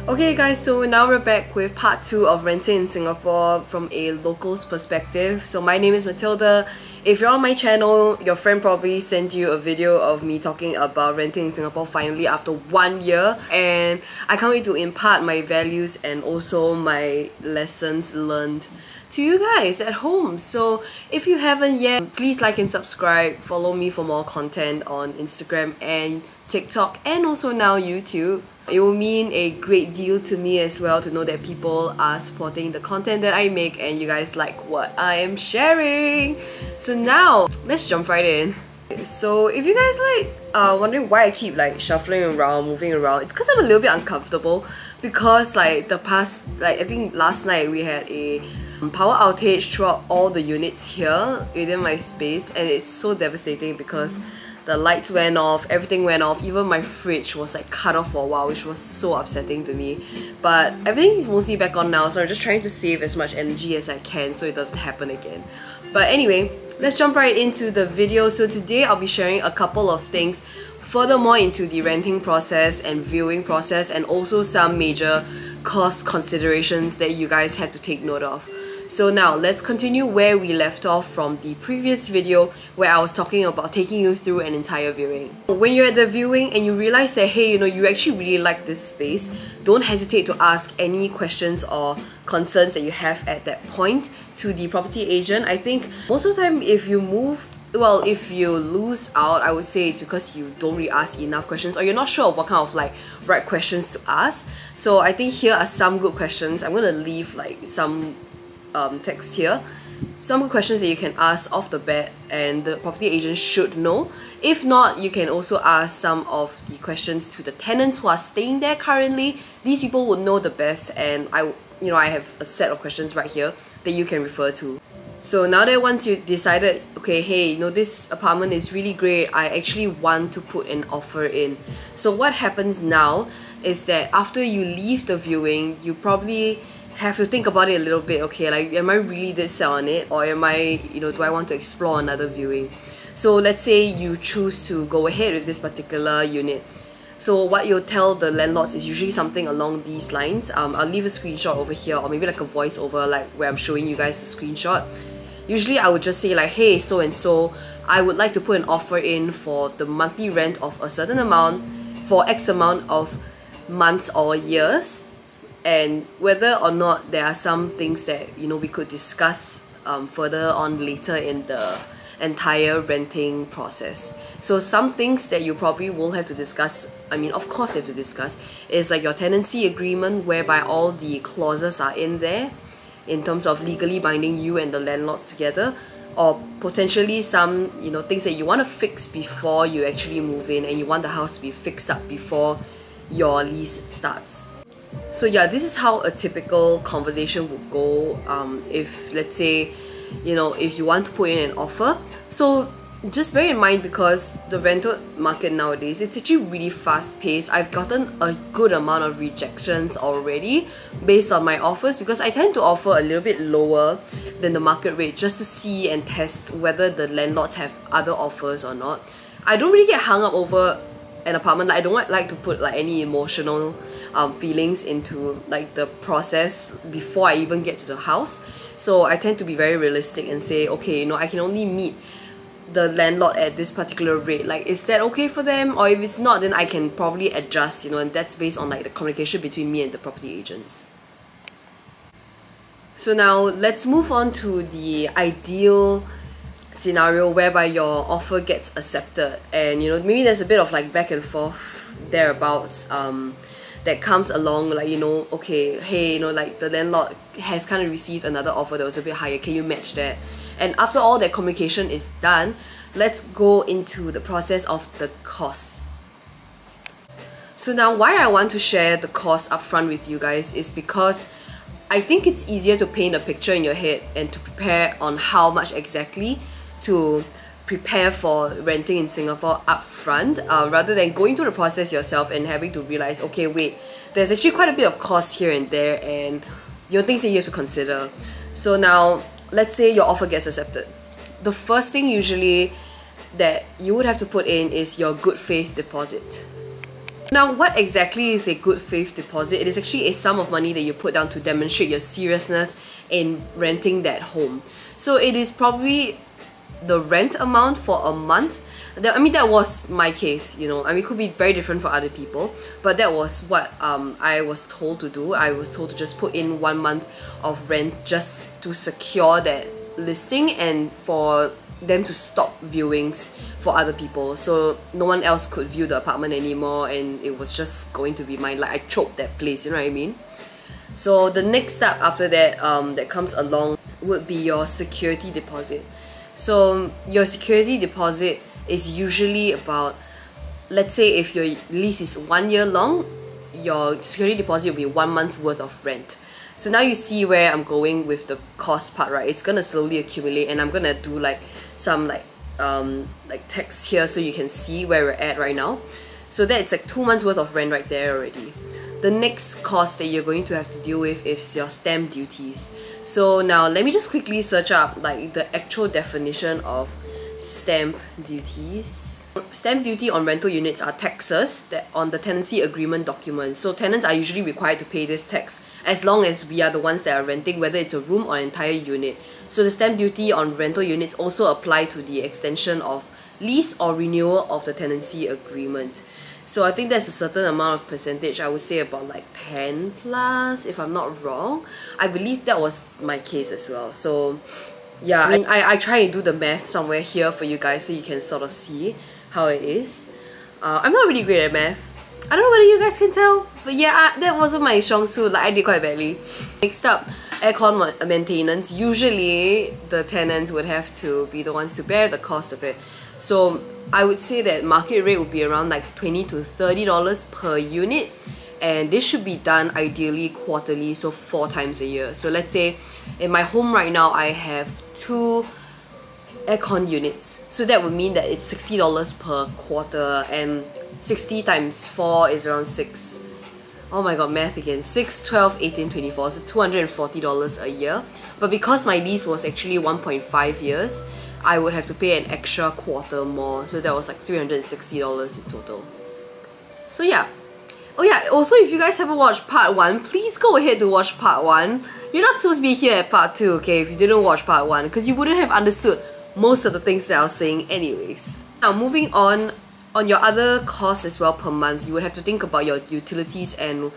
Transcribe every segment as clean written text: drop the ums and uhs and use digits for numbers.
Okay guys, so now we're back with part 2 of renting in Singapore from a local's perspective. So my name is Mathilda. If you're on my channel, your friend probably sent you a video of me talking about renting in Singapore finally after 1 year, and I can't wait to impart my values and also my lessons learned to you guys at home. So if you haven't yet, please like and subscribe, follow me for more content on Instagram and TikTok and also now YouTube. It will mean a great deal to me as well to know that people are supporting the content that I make and you guys like what I am sharing. So now, let's jump right in. So if you guys wondering why I keep shuffling around, moving around, it's because I'm a little bit uncomfortable because I think last night we had a power outage throughout all the units here within my space, and it's so devastating because the lights went off, everything went off, even my fridge was cut off for a while, which was so upsetting to me. But everything is mostly back on now, so I'm just trying to save as much energy as I can so it doesn't happen again. But anyway, let's jump right into the video. So today I'll be sharing a couple of things furthermore into the renting process and viewing process, and also some major cost considerations that you guys have to take note of. So now let's continue where we left off from the previous video where I was talking about taking you through an entire viewing. When you're at the viewing and you realize that hey, you actually really like this space, don't hesitate to ask any questions or concerns that you have at that point to the property agent. I think most of the time if you lose out, I would say it's because you don't really ask enough questions or you're not sure of what kind of right questions to ask. So I think here are some good questions. I'm gonna leave some text here. Some good questions that you can ask off the bat and the property agent should know. If not, you can also ask some of the questions to the tenants who are staying there currently. These people would know the best, and I have a set of questions right here that you can refer to. So now that once you decided, okay, hey, this apartment is really great, I actually want to put an offer in. So what happens now is that after you leave the viewing, you probably have to think about it a little bit. Okay, am I really dead set on it, or am I, do I want to explore another viewing? So let's say you choose to go ahead with this particular unit. So what you'll tell the landlords is usually something along these lines. I'll leave a screenshot over here, or maybe a voiceover where I'm showing you guys the screenshot. Usually I would just say hey, so and so, I would like to put an offer in for the monthly rent of a certain amount for X amount of months or years, and whether or not there are some things that we could discuss further on later in the entire renting process. So some things that you probably will have to discuss, of course you have to discuss, is your tenancy agreement, whereby all the clauses are in there in terms of legally binding you and the landlords together, or potentially some things that you want to fix before you actually move in, and you want the house to be fixed up before your lease starts. So yeah, this is how a typical conversation would go if, let's say, if you want to put in an offer. So just bear in mind, because the rental market nowadays, it's actually really fast paced. I've gotten a good amount of rejections already based on my offers, because I tend to offer a little bit lower than the market rate just to see and test whether the landlords have other offers or not. I don't really get hung up over an apartment. I don't like to put any emotional feelings into the process before I even get to the house. So I tend to be very realistic and say, okay, I can only meet the landlord at this particular rate. Is that okay for them? Or if it's not, then I can probably adjust, and that's based on the communication between me and the property agents. So now let's move on to the ideal scenario whereby your offer gets accepted, and maybe there's a bit of back and forth thereabouts that comes along, okay, hey, the landlord has kind of received another offer that was a bit higher, can you match that? And after all that communication is done, let's go into the process of the costs. So now why I want to share the cost upfront with you guys is because I think it's easier to paint a picture in your head and to prepare on how much exactly to prepare for renting in Singapore upfront, rather than going through the process yourself and having to realize, okay, wait, there's actually quite a bit of cost here and there, and things that you have to consider. So now, let's say your offer gets accepted. The first thing usually that you would have to put in is your good faith deposit. Now, what exactly is a good faith deposit? It is actually a sum of money that you put down to demonstrate your seriousness in renting that home. So it is probably the rent amount for a month. I mean, that was my case, you know. I mean, it could be very different for other people, but that was what I was told to do. I was told to just put in 1 month of rent just to secure that listing and for them to stop viewings for other people, so no one else could view the apartment anymore, and it was just going to be mine. Like, I choked that place, you know what I mean? So the next step after that that comes along would be your security deposit. So your security deposit is usually about, let's say if your lease is 1 year long, your security deposit will be 1 month's worth of rent. So now you see where I'm going with the cost part, right? It's gonna slowly accumulate, and I'm gonna do like some like text here so you can see where we're at right now. So that's like 2 months worth of rent right there already. The next cost that you're going to have to deal with is your stamp duties. So now let me just quickly search up like the actual definition of stamp duties. Stamp duty on rental units are taxes that on the tenancy agreement document. So tenants are usually required to pay this tax as long as we are the ones that are renting, whether it's a room or entire unit. So the stamp duty on rental units also apply to the extension of lease or renewal of the tenancy agreement. So I think there's a certain amount of percentage, I would say about like 10 plus, if I'm not wrong. I believe that was my case as well. So yeah, I mean, I try and do the math somewhere here for you guys so you can sort of see how it is. I'm not really great at math. I don't know whether you guys can tell, but yeah, that wasn't my strong suit. Like, I did quite badly. Next up, aircon maintenance. Usually the tenants would have to be the ones to bear the cost of it. So I would say that market rate would be around like $20 to $30 per unit, and this should be done ideally quarterly, so 4 times a year. So let's say in my home right now I have 2 aircon units, so that would mean that it's $60 per quarter, and 60 times 4 is around 6. Oh my god, math again. 6, 12, 18, 24, so $240 a year. But because my lease was actually 1.5 years, I would have to pay an extra quarter more, so that was like $360 in total. So yeah. Oh yeah, also if you guys haven't watched part 1, please go ahead to watch part 1. You're not supposed to be here at part 2, okay, if you didn't watch part 1, because you wouldn't have understood most of the things that I was saying anyways. Now moving on your other costs as well per month, you would have to think about your utilities and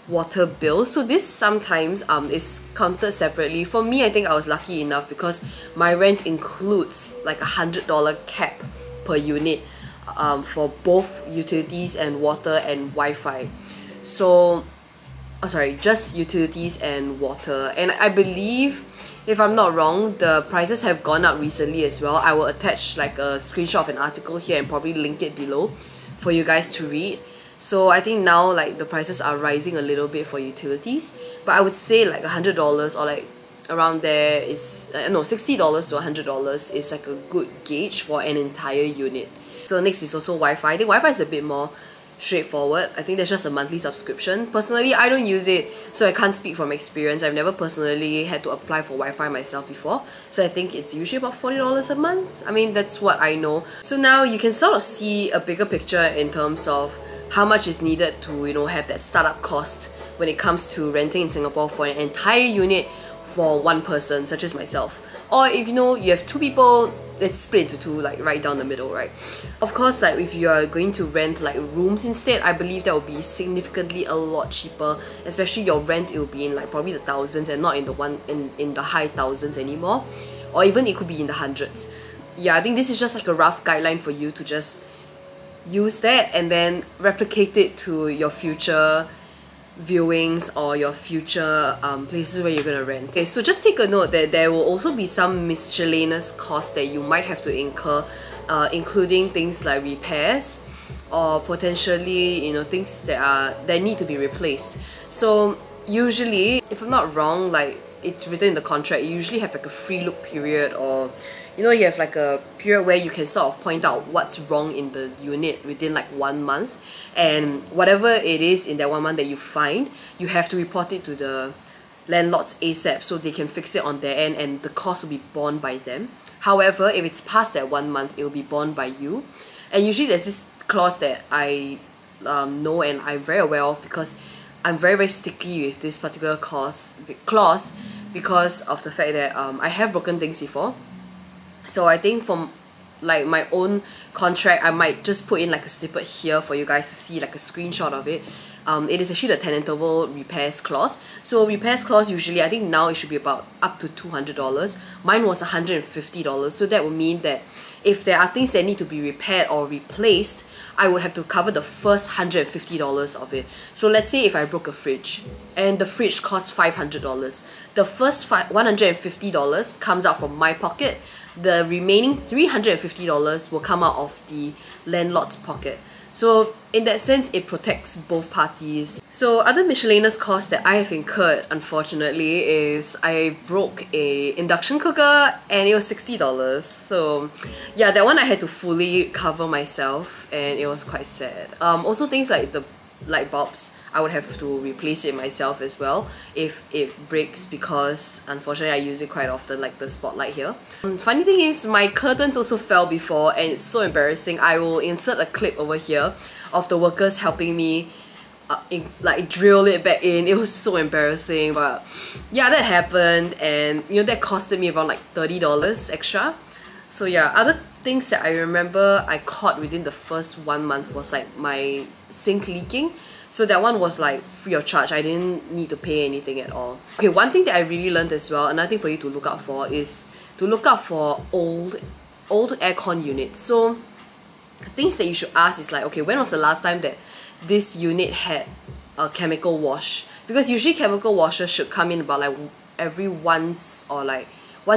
water bills. So this sometimes is counted separately. For me, I think I was lucky enough because my rent includes like $100 cap per unit for both utilities and water and Wi-Fi. So, oh sorry, just utilities and water. And I believe, if I'm not wrong, the prices have gone up recently as well. I will attach like a screenshot of an article here and probably link it below for you guys to read. So I think now like the prices are rising a little bit for utilities, but I would say like $100 or like around there is no, $60 to $100 is like a good gauge for an entire unit. So next is also Wi-Fi. I think Wi-Fi is a bit more straightforward. I think there's just a monthly subscription. Personally, I don't use it, so I can't speak from experience. I've never personally had to apply for Wi-Fi myself before, so I think it's usually about $40 a month. I mean, that's what I know. So now you can sort of see a bigger picture in terms of how much is needed to, you know, have that startup cost when it comes to renting in Singapore for an entire unit for one person, such as myself. Or if you know you have 2 people, let's split into 2, like right down the middle, right? Of course, like if you are going to rent like rooms instead, I believe that will be significantly a lot cheaper. Especially your rent, it will be in like probably the thousands and not in the high thousands anymore, or even it could be in the hundreds. Yeah, I think this is just like a rough guideline for you to just use that and then replicate it to your future viewings or your future places where you're gonna rent. Okay, so just take a note that there will also be some miscellaneous costs that you might have to incur, including things like repairs or potentially, you know, things that need to be replaced. So usually, if I'm not wrong, like it's written in the contract, you usually have like a free look period, or you know, you have like a period where you can sort of point out what's wrong in the unit within like 1 month, and whatever it is in that 1 month that you find, you have to report it to the landlords ASAP so they can fix it on their end, and the cost will be borne by them. However, if it's past that 1 month, it will be borne by you. And usually there's this clause that I know and I'm very aware of, because I'm very sticky with this particular clause because of the fact that I have broken things before. So I think from like my own contract, I might just put in like a snippet here for you guys to see like a screenshot of it. It is actually the tenantable repairs clause. So repairs clause usually, I think now it should be about up to $200. Mine was $150. So that would mean that if there are things that need to be repaired or replaced, I would have to cover the first $150 of it. So let's say if I broke a fridge and the fridge costs $500, the first $150 comes out from my pocket. The remaining $350 will come out of the landlord's pocket. So in that sense, it protects both parties. So other miscellaneous costs that I have incurred, unfortunately, is I broke a induction cooker and it was $60. So yeah, that one I had to fully cover myself and it was quite sad. Also things like the light bulbs, I would have to replace it myself as well if it breaks, because unfortunately I use it quite often, like the spotlight here. Funny thing is, my curtains also fell before and it's so embarrassing. I will insert a clip over here of the workers helping me like drill it back in. It was so embarrassing, but yeah, that happened, and you know, that costed me around like $30 extra. So yeah, other things that I remember I caught within the first 1 month was like my sink leaking. So that one was like free of charge. I didn't need to pay anything at all. Okay, one thing that I really learned as well, another thing for you to look out for, is to look out for old aircon units. So things that you should ask is like, okay, when was the last time that this unit had a chemical wash? Because usually chemical washers should come in about like every once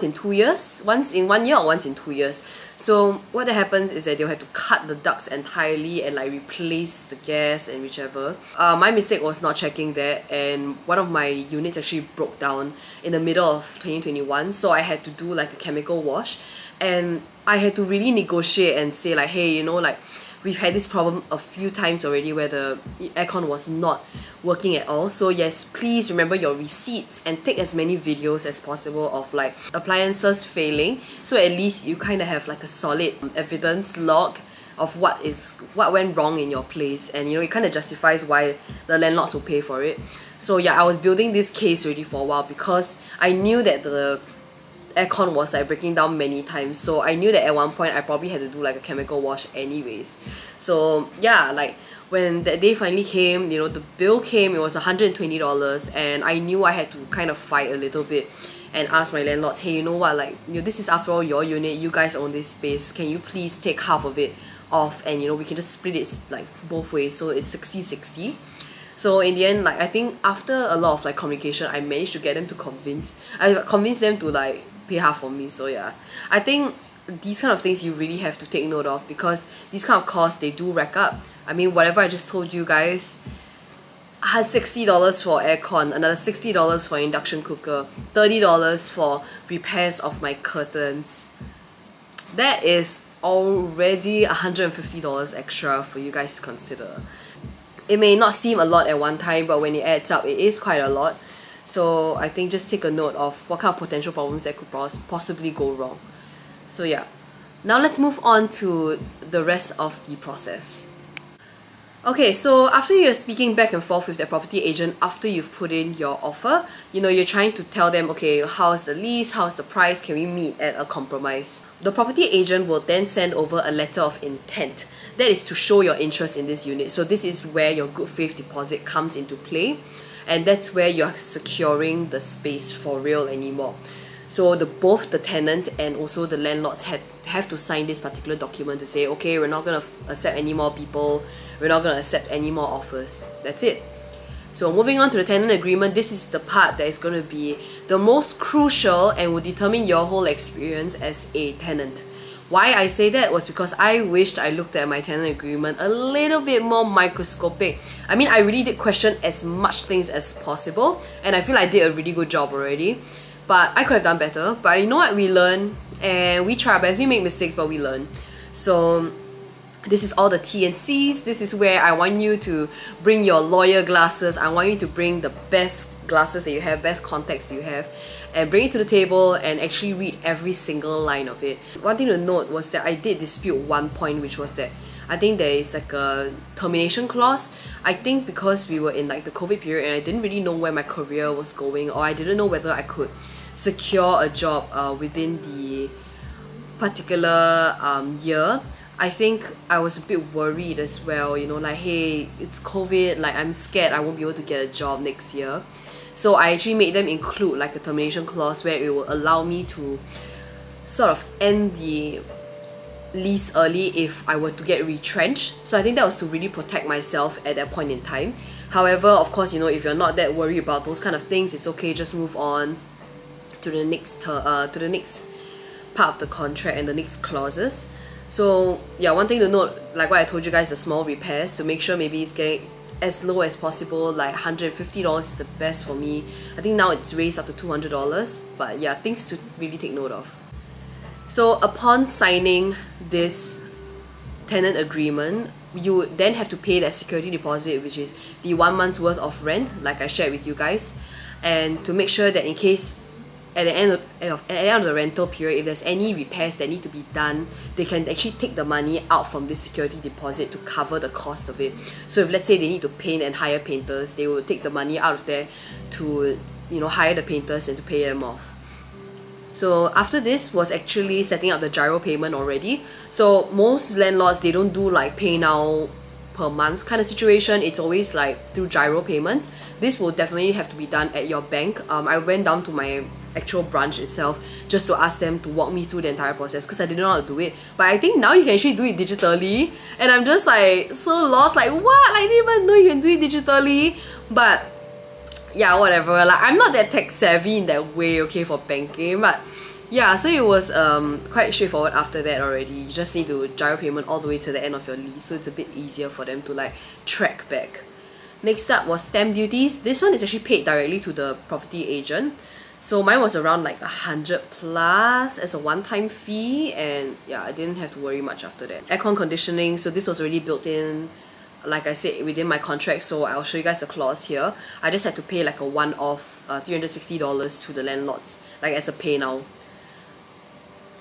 in 2 years, once in 1 year or once in 2 years. So what that happens is that they'll have to cut the ducts entirely and like replace the gas and whichever. My mistake was not checking that, and one of my units actually broke down in the middle of 2021, so I had to do like a chemical wash, and I had to really negotiate and say like, hey, you know, like we've had this problem a few times already where the aircon was not working at all. So yes, please remember your receipts and take as many videos as possible of like appliances failing, so at least you kind of have like a solid evidence log of what went wrong in your place, and you know, it kind of justifies why the landlords will pay for it. So yeah, I was building this case already for a while because I knew that the aircon was like breaking down many times, so I knew that at one point I probably had to do like a chemical wash anyways. So yeah, like when that day finally came, you know, the bill came, it was $120, and I knew I had to kind of fight a little bit and ask my landlords, hey, you know what, like, you know, this is after all your unit, you guys own this space, can you please take half of it off, and you know, we can just split it like both ways, so it's 60-60. So in the end, like, I think after a lot of like communication, I managed to get them to convince them to like pay half for me. So yeah, I think these kind of things you really have to take note of, because these kind of costs, they do rack up. I mean, whatever I just told you guys, has $60 for aircon, another $60 for induction cooker, $30 for repairs of my curtains. That is already $150 extra for you guys to consider. It may not seem a lot at one time, but when it adds up, it is quite a lot. So I think just take a note of what kind of potential problems that could possibly go wrong. So yeah, now let's move on to the rest of the process. Okay, so after you're speaking back and forth with the property agent, after you've put in your offer, you know, you're trying to tell them, okay, how's the lease, how's the price, can we meet at a compromise? The property agent will then send over a letter of intent. That is to show your interest in this unit. So this is where your good faith deposit comes into play, and that's where you're securing the space for real anymore. So both the tenant and also the landlords have to sign this particular document to say, okay, we're not going to accept any more people, we're not going to accept any more offers. That's it. So moving on to the tenant agreement, this is the part that is going to be the most crucial and will determine your whole experience as a tenant. Why I say that was because I wished I looked at my tenant agreement a little bit more microscopic. I mean, I really did question as much things as possible, and I feel I did a really good job already. But I could have done better. But you know what? We learn, and we try our best. We make mistakes, but we learn. So this is all the T and C's. This is where I want you to bring your lawyer glasses. I want you to bring the best glasses that you have, best contacts you have, and bring it to the table and actually read every single line of it. One thing to note was that I did dispute one point, which was that I think there is like a termination clause. I think because we were in like the COVID period and I didn't really know where my career was going, or I didn't know whether I could secure a job within the particular year. I think I was a bit worried as well, you know, like, hey, it's COVID, like I'm scared I won't be able to get a job next year. So I actually made them include like a termination clause where it will allow me to sort of end the lease early if I were to get retrenched. So I think that was to really protect myself at that point in time. However, of course, you know, if you're not that worried about those kind of things, it's okay, just move on to the next part of the contract and the next clauses. So yeah, one thing to note, like what I told you guys, the small repairs, to make sure maybe it's getting as low as possible, like $150 is the best for me. I think now it's raised up to $200, but yeah, things to really take note of. So upon signing this tenant agreement, you would then have to pay that security deposit, which is the 1 month's worth of rent, like I shared with you guys, and to make sure that in case at the end of the rental period, if there's any repairs that need to be done, they can actually take the money out from this security deposit to cover the cost of it. So if let's say they need to paint and hire painters, they will take the money out of there to, you know, hire the painters and to pay them off. So after this was actually setting up the gyro payment already. So most landlords, they don't do like pay now per month kind of situation. It's always like through gyro payments. This will definitely have to be done at your bank. I went down to my actual branch itself just to ask them to walk me through the entire process because I didn't know how to do it. But I think now you can actually do it digitally, and I'm just like so lost, like what? I didn't even know you can do it digitally. But yeah, whatever, like I'm not that tech savvy in that way, okay, for banking. But yeah, so it was quite straightforward after that already. You just need to gyro payment all the way to the end of your lease, so it's a bit easier for them to like track back. Next up was stamp duties. This one is actually paid directly to the property agent. So mine was around like 100 plus as a one-time fee, and yeah, I didn't have to worry much after that. Aircon conditioning, so this was already built in, like I said, within my contract, so I'll show you guys the clause here. I just had to pay like a one-off $360 to the landlords, like as a pay now.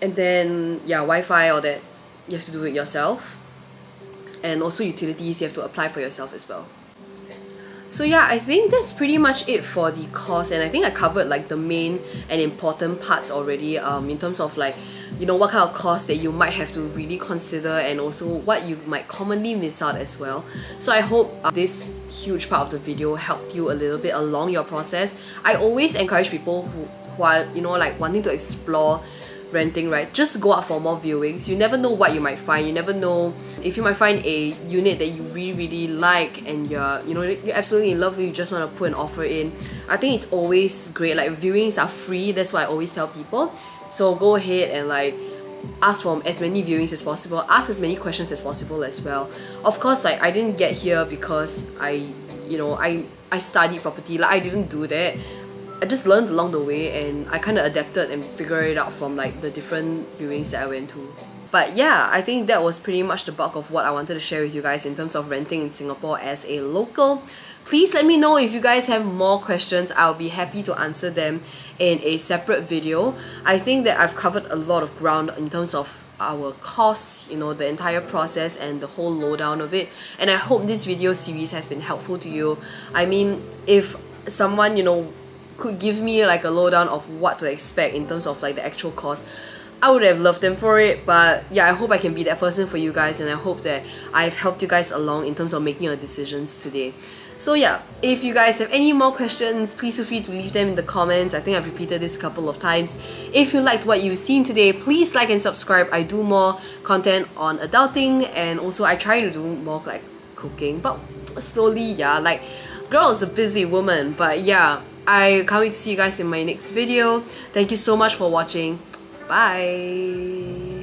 And then yeah, Wi-Fi, all that, you have to do it yourself. And also utilities, you have to apply for yourself as well. So yeah, I think that's pretty much it for the cost, and I think I covered like the main and important parts already in terms of like, you know, what kind of costs that you might have to really consider, and also what you might commonly miss out as well. So I hope this huge part of the video helped you a little bit along your process. I always encourage people who are, you know, like wanting to explore renting, right? Just go out for more viewings. You never know what you might find. You never know if you might find a unit that you really like and you're absolutely in love with, you just want to put an offer in. I think it's always great. Like, viewings are free. That's what I always tell people. So go ahead and like ask for as many viewings as possible. Ask as many questions as possible as well. Of course, like I didn't get here because I studied property. Like I didn't do that. I just learned along the way, and I kind of adapted and figured it out from like the different viewings that I went to. But yeah, I think that was pretty much the bulk of what I wanted to share with you guys in terms of renting in Singapore as a local. Please let me know if you guys have more questions. I'll be happy to answer them in a separate video. I think that I've covered a lot of ground in terms of our costs, you know, the entire process and the whole lowdown of it. And I hope this video series has been helpful to you. I mean, if someone, you know, could give me like a lowdown of what to expect in terms of like the actual cost, I would have loved them for it. But yeah, I hope I can be that person for you guys, and I hope that I've helped you guys along in terms of making your decisions today. So yeah, if you guys have any more questions, please feel free to leave them in the comments. I think I've repeated this a couple of times. If you liked what you've seen today, please like and subscribe. I do more content on adulting, and also I try to do more like cooking, but slowly, yeah, like girl is a busy woman. But yeah, I can't wait to see you guys in my next video. Thank you so much for watching. Bye!